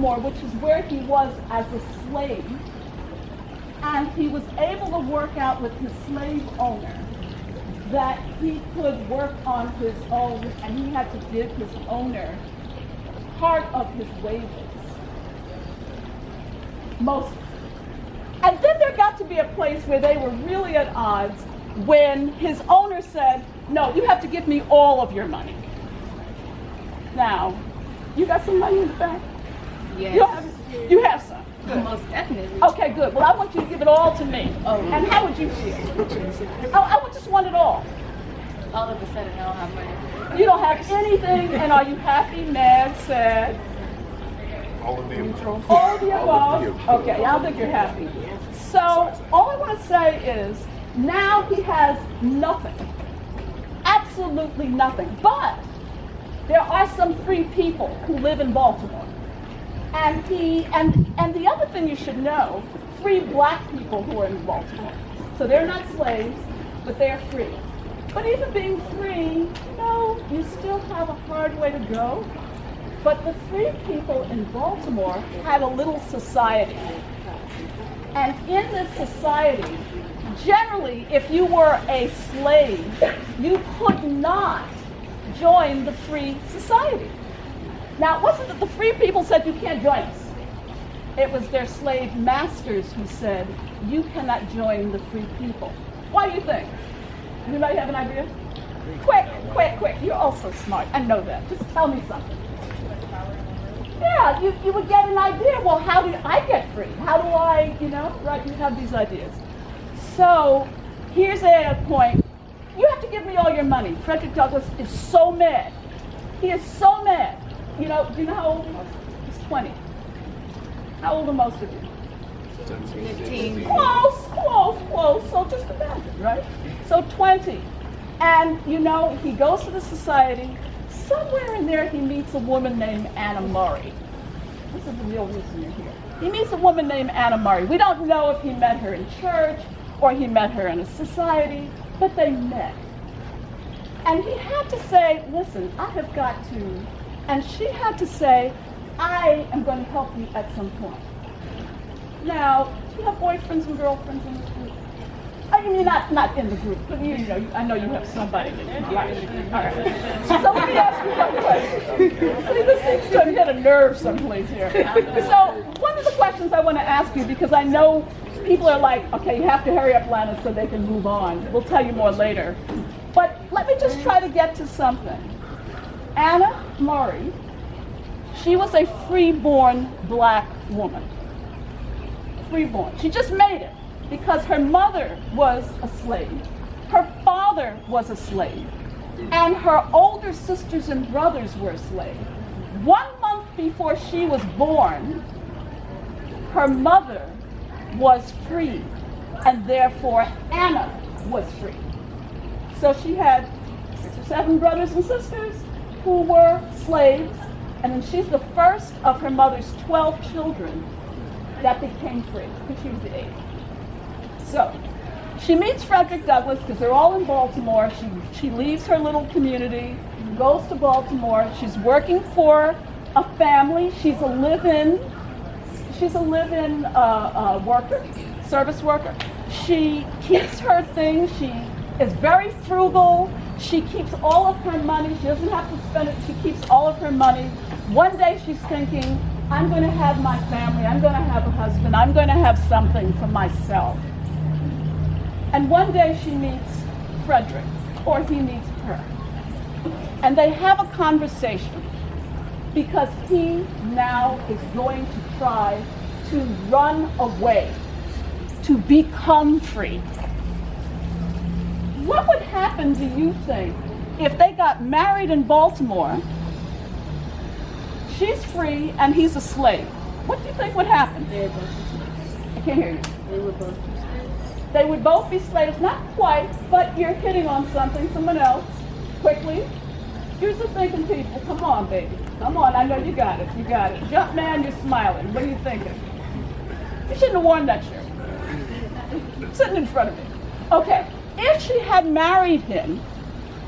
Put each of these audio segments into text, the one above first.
Baltimore, which is where he was as a slave, and he was able to work out with his slave owner that he could work on his own, and he had to give his owner part of his wages. Most. And then there got to be a place where they were really at odds when his owner said, no, you have to give me all of your money. Now, you got some money in the bank? Yes. You have some? Good. Most definitely. Okay, good. Well, I want you to give it all to me. Oh. And how would you feel? I would just want it all. All of a sudden, I don't have money. You don't have anything, and are you happy, mad, sad? All of the above. All of the above? Okay, I don't think you're happy. So, all I want to say is, now he has nothing. Absolutely nothing. But there are some free people who live in Baltimore. And the other thing you should know, free black people who are in Baltimore. So they're not slaves, but they're free. But even being free, you still have a hard way to go. But the free people in Baltimore had a little society. And in this society, generally, if you were a slave, you could not join the free society. Now, it wasn't that the free people said, you can't join us. It was their slave masters who said, you cannot join the free people. Why do you think? Anybody have an idea? Quick. You're all so smart. I know that. Just tell me something. Yeah, you would get an idea. Well, how do I get free? How do I, right? You have these ideas. So, here's a point. You have to give me all your money. Frederick Douglass is so mad. He is so mad. Do you know how old he was? He's 20. How old are most of you? 15. Close. So just imagine, right? So 20. And, he goes to the society. Somewhere in there he meets a woman named Anna Murray. This is the real reason you're here. He meets a woman named Anna Murray. We don't know if he met her in church or he met her in a society, but they met. And he had to say, listen, I have got to. And she had to say, I am going to help you at some point. Now, do you have boyfriends and girlfriends in this group? I mean, not in the group, but I know you have somebody. Right. All right. So let me ask you one question. See, this thing's going to hit a nerve someplace here. So one of the questions I want to ask you, because I know people are like, okay, you have to hurry up, Lana, so they can move on. We'll tell you more later. But let me just try to get to something. Anna Murray, she was a free-born black woman. Free-born. She just made it because her mother was a slave. Her father was a slave. And her older sisters and brothers were slaves. 1 month before she was born, her mother was free, and therefore Anna was free. So she had 6 or 7 brothers and sisters who were slaves, and then she's the first of her mother's 12 children that became free, because she was the 8th. So she meets Frederick Douglass, because they're all in Baltimore. She leaves her little community, goes to Baltimore. She's working for a family. She's a live-in worker, service worker. She keeps her things. She is very frugal. She keeps all of her money. She doesn't have to spend it. She keeps all of her money. One day she's thinking, I'm going to have my family. I'm going to have a husband. I'm going to have something for myself. And one day she meets Frederick, or he meets her. And they have a conversation because he now is going to try to run away, to become free. What would happen, do you think, if they got married in Baltimore? She's free and he's a slave. What do you think would happen? They would both be slaves. I can't hear you. They would both be slaves. They would both be slaves, not quite, but you're hitting on something. Someone else, quickly. Here's the thinking, people. Come on, baby. Come on, I know you got it. You got it. Jump man, you're smiling. What are you thinking? You shouldn't have worn that shirt. Sitting in front of me. Okay, if she had married him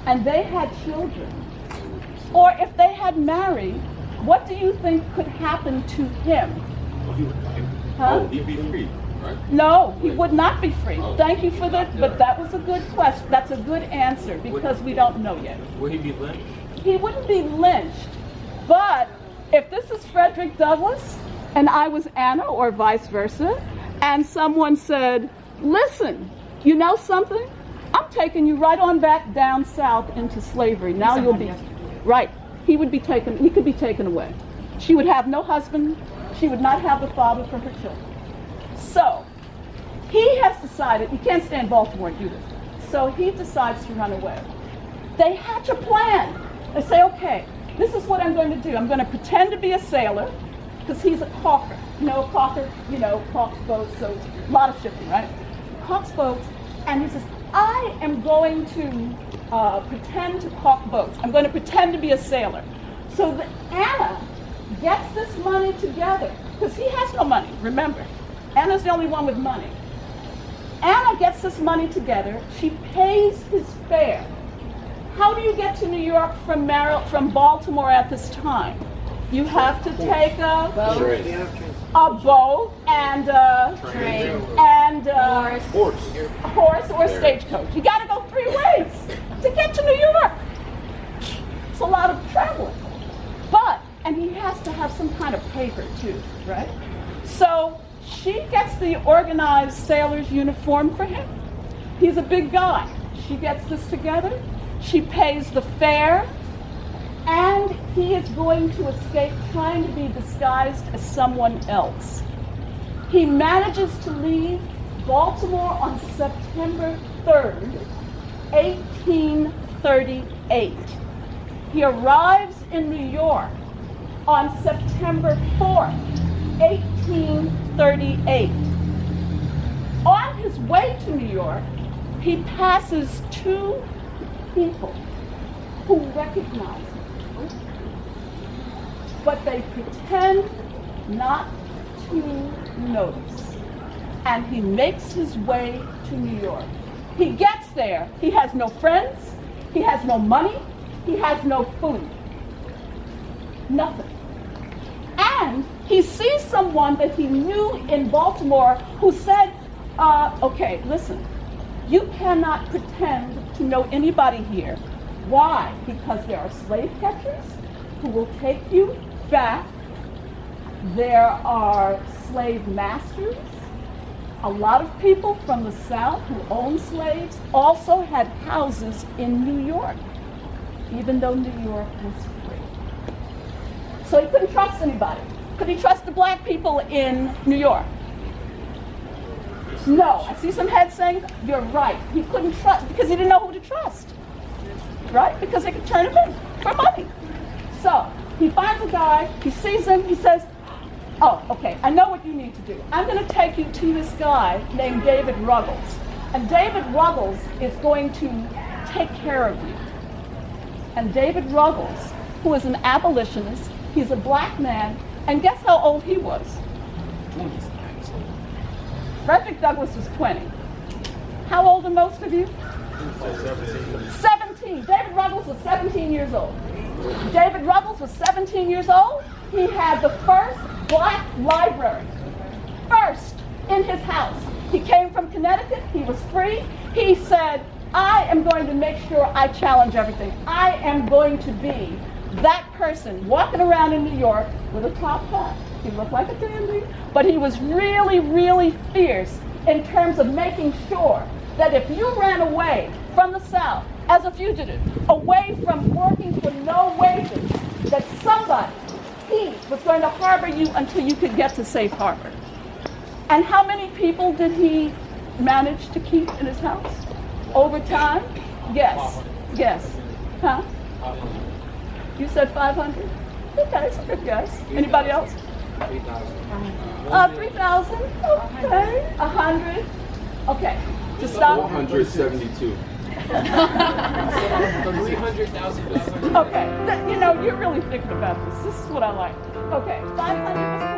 and they had children, or if they had married, what do you think could happen to him? Huh? Oh, he'd be free, right? No, he would not be free. Thank you for that, but that was a good question. That's a good answer because we don't know yet. Would he be lynched? He wouldn't be lynched, but if this is Frederick Douglass and I was Anna or vice versa, and someone said, listen, you know something? I'm taking you right on back down south into slavery. Now you'll be, right, he could be taken away. She would have no husband. She would not have the father for her children. So he has decided, he can't stay in Baltimore and do this. So he decides to run away. They hatch a plan. They say, okay, this is what I'm going to do. I'm going to pretend to be a sailor, because he's a caulker. You know, a caulker, caulks boats, so a lot of shipping, right? Caulks boats, and he says, I am going to pretend to caulk boats. I'm going to pretend to be a sailor. So that Anna gets this money together, because he has no money, remember. Anna's the only one with money. Anna gets this money together. She pays his fare. How do you get to New York from Baltimore at this time? You have to take a boat and a Train. and Horse. a horse or a stagecoach. You got to go 3 ways to get to New York. It's a lot of traveling. And he has to have some kind of paper too, right? So she gets the organized sailor's uniform for him. He's a big guy. She gets this together. She pays the fare. And he is going to escape trying to be disguised as someone else. He manages to leave Baltimore on September 3rd, 1838. He arrives in New York on September 4th, 1838. On his way to New York, he passes 2 people who recognize him. But they pretend not to notice. And he makes his way to New York. He gets there. He has no friends. He has no money. He has no food. Nothing. And he sees someone that he knew in Baltimore who said, okay, listen, you cannot pretend to know anybody here. Why? Because there are slave catchers who will take you back. There are slave masters. A lot of people from the South who owned slaves also had houses in New York, even though New York was free. So he couldn't trust anybody. Could he trust the black people in New York? No. I see some heads saying, you're right. He couldn't trust because he didn't know who to trust. Right? Because they could turn him in for money. So he finds a guy, he sees him, he says, oh, okay, I know what you need to do. I'm going to take you to this guy named David Ruggles. And David Ruggles is going to take care of you. And David Ruggles, who is an abolitionist, he's a black man, and guess how old he was? Frederick Douglass was 20. How old are most of you? 17. David Ruggles was 17 years old. David Ruggles was 17 years old. He had the first black library. First in his house. He came from Connecticut. He was free. He said, I am going to make sure I challenge everything. I am going to be that person walking around in New York with a top hat. He looked like a dandy, but he was really, really fierce in terms of making sure that if you ran away from the South as a fugitive, away from working for no wages, that somebody, he was going to harbor you until you could get to safe harbor. And how many people did he manage to keep in his house over time? Yes. Yes. Huh? You said 500? Okay, it's a good guess. Anybody else? 3,000. 3,000? Okay. 100? Okay. To stop? 472. 300,000. Okay. You know, you're really thinking about this. This is what I like. Okay. 500 was